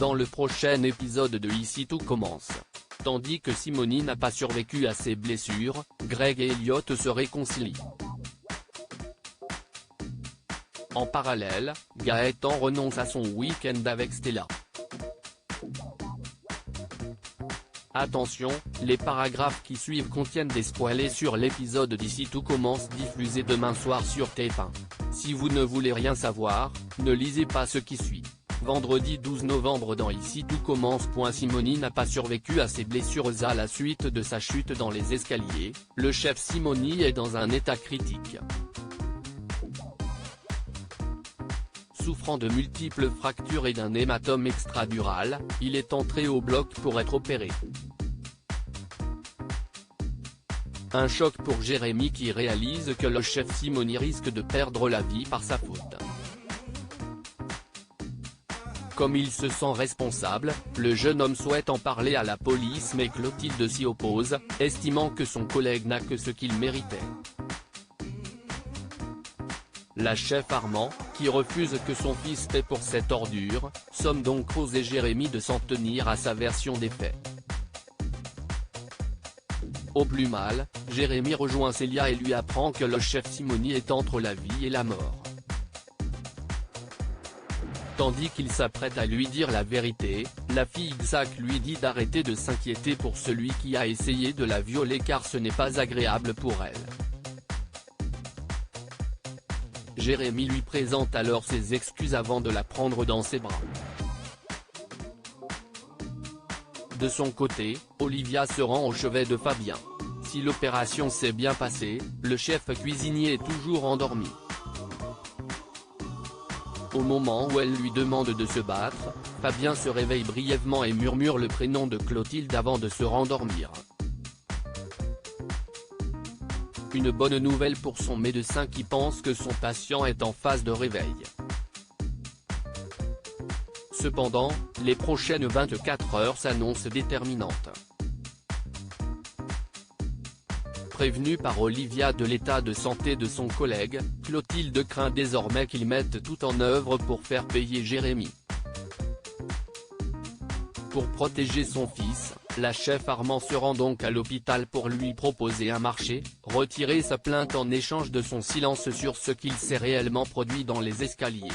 dans le prochain épisode de Ici tout commence. Tandis que Simone n'a pas survécu à ses blessures, Greg et Elliot se réconcilient. En parallèle, Gaëtan renonce à son week-end avec Stella. Attention, les paragraphes qui suivent contiennent des spoilers sur l'épisode d'Ici tout commence diffusé demain soir sur TF1. Si vous ne voulez rien savoir, ne lisez pas ce qui suit. Vendredi 12 novembre dans Ici tout commence. Simone n'a pas survécu à ses blessures à la suite de sa chute dans les escaliers, le chef Simone est dans un état critique. Souffrant de multiples fractures et d'un hématome extradural, il est entré au bloc pour être opéré. Un choc pour Jérémy qui réalise que le chef Simone risque de perdre la vie par sa faute. Comme il se sent responsable, le jeune homme souhaite en parler à la police mais Clotilde s'y oppose, estimant que son collègue n'a que ce qu'il méritait. La chef Armand, qui refuse que son fils paie pour cette ordure, somme donc Rose et Jérémy de s'en tenir à sa version des faits. Au plus mal, Jérémy rejoint Célia et lui apprend que le chef Simone est entre la vie et la mort. Tandis qu'il s'apprête à lui dire la vérité, la fille Xac lui dit d'arrêter de s'inquiéter pour celui qui a essayé de la violer car ce n'est pas agréable pour elle. Jérémy lui présente alors ses excuses avant de la prendre dans ses bras. De son côté, Olivia se rend au chevet de Fabien. Si l'opération s'est bien passée, le chef cuisinier est toujours endormi. Au moment où elle lui demande de se battre, Fabien se réveille brièvement et murmure le prénom de Clotilde avant de se rendormir. Une bonne nouvelle pour son médecin qui pense que son patient est en phase de réveil. Cependant, les prochaines 24 heures s'annoncent déterminantes. Prévenue par Olivia de l'état de santé de son collègue, Clotilde craint désormais qu'il mette tout en œuvre pour faire payer Jérémy. Pour protéger son fils, la chef Armand se rend donc à l'hôpital pour lui proposer un marché, retirer sa plainte en échange de son silence sur ce qu'il s'est réellement produit dans les escaliers.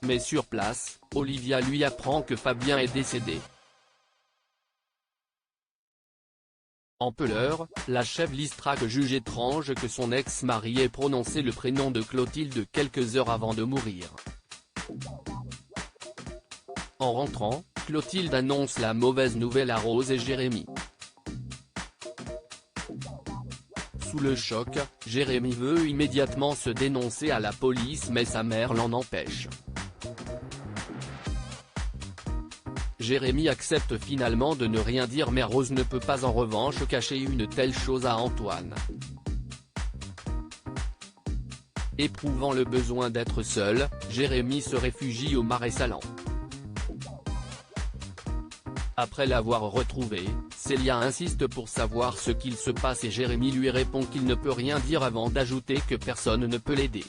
Mais sur place, Olivia lui apprend que Fabien est décédé. En peureur, la chef Listrac juge étrange que son ex-mari ait prononcé le prénom de Clotilde quelques heures avant de mourir. En rentrant, Clotilde annonce la mauvaise nouvelle à Rose et Jérémy. Sous le choc, Jérémy veut immédiatement se dénoncer à la police mais sa mère l'en empêche. Jérémy accepte finalement de ne rien dire mais Rose ne peut pas en revanche cacher une telle chose à Antoine. Éprouvant le besoin d'être seul, Jérémy se réfugie au Marais Salants. Après l'avoir retrouvé, Célia insiste pour savoir ce qu'il se passe et Jérémy lui répond qu'il ne peut rien dire avant d'ajouter que personne ne peut l'aider.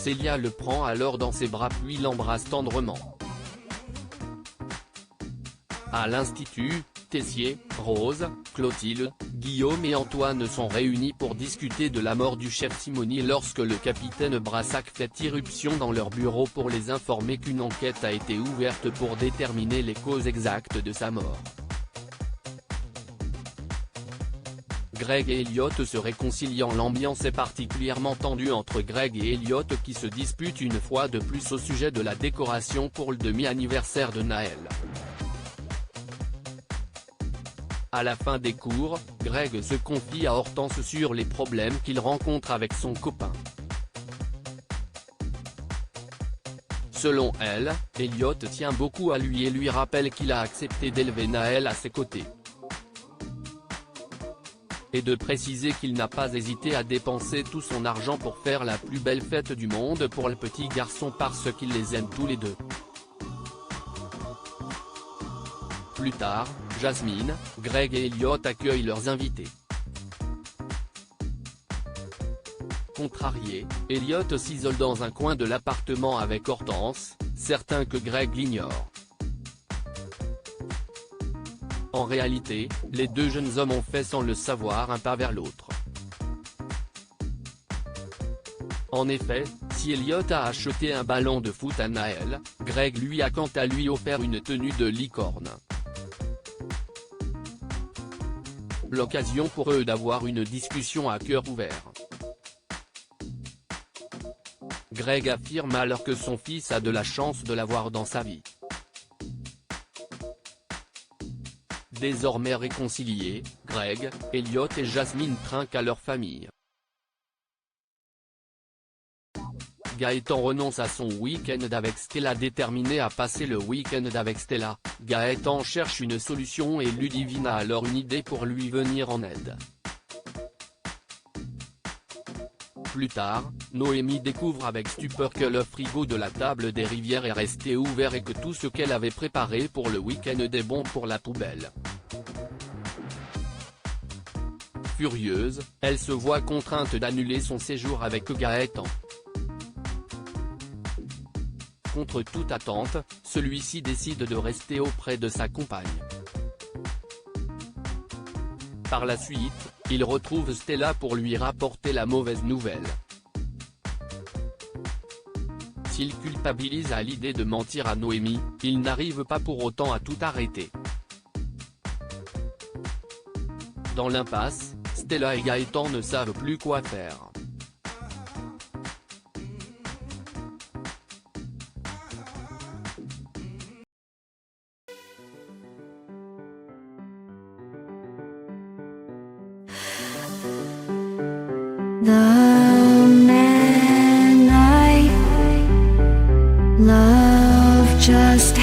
Célia le prend alors dans ses bras puis l'embrasse tendrement. À l'institut, Tessier, Rose, Clotilde, Guillaume et Antoine sont réunis pour discuter de la mort du chef Simone lorsque le capitaine Brassac fait irruption dans leur bureau pour les informer qu'une enquête a été ouverte pour déterminer les causes exactes de sa mort. Greg et Elliot se réconciliant. L'ambiance est particulièrement tendue entre Greg et Elliot qui se disputent une fois de plus au sujet de la décoration pour le demi-anniversaire de Naël. À la fin des cours, Greg se confie à Hortense sur les problèmes qu'il rencontre avec son copain. Selon elle, Elliot tient beaucoup à lui et lui rappelle qu'il a accepté d'élever Naël à ses côtés. Et de préciser qu'il n'a pas hésité à dépenser tout son argent pour faire la plus belle fête du monde pour le petit garçon parce qu'il les aime tous les deux. Plus tard, Jasmine, Greg et Elliot accueillent leurs invités. Contrarié, Elliot s'isole dans un coin de l'appartement avec Hortense, certain que Greg l'ignore. En réalité, les deux jeunes hommes ont fait sans le savoir un pas vers l'autre. En effet, si Elliot a acheté un ballon de foot à Naël, Greg lui a quant à lui offert une tenue de licorne. L'occasion pour eux d'avoir une discussion à cœur ouvert. Greg affirme alors que son fils a de la chance de l'avoir dans sa vie. Désormais réconciliés, Greg, Elliot et Jasmine trinquent à leur famille. Gaëtan renonce à son week-end avec Stella. Déterminé à passer le week-end avec Stella, Gaëtan cherche une solution et Ludivine a alors une idée pour lui venir en aide. Plus tard, Noémie découvre avec stupeur que le frigo de la table des Rivières est resté ouvert et que tout ce qu'elle avait préparé pour le week-end est bon pour la poubelle. Furieuse, elle se voit contrainte d'annuler son séjour avec Gaëtan. Contre toute attente, celui-ci décide de rester auprès de sa compagne. Par la suite, il retrouve Stella pour lui rapporter la mauvaise nouvelle. S'il culpabilise à l'idée de mentir à Noémie, il n'arrive pas pour autant à tout arrêter. Dans l'impasse, Stella et Gaëtan ne savent plus quoi faire. The man I love just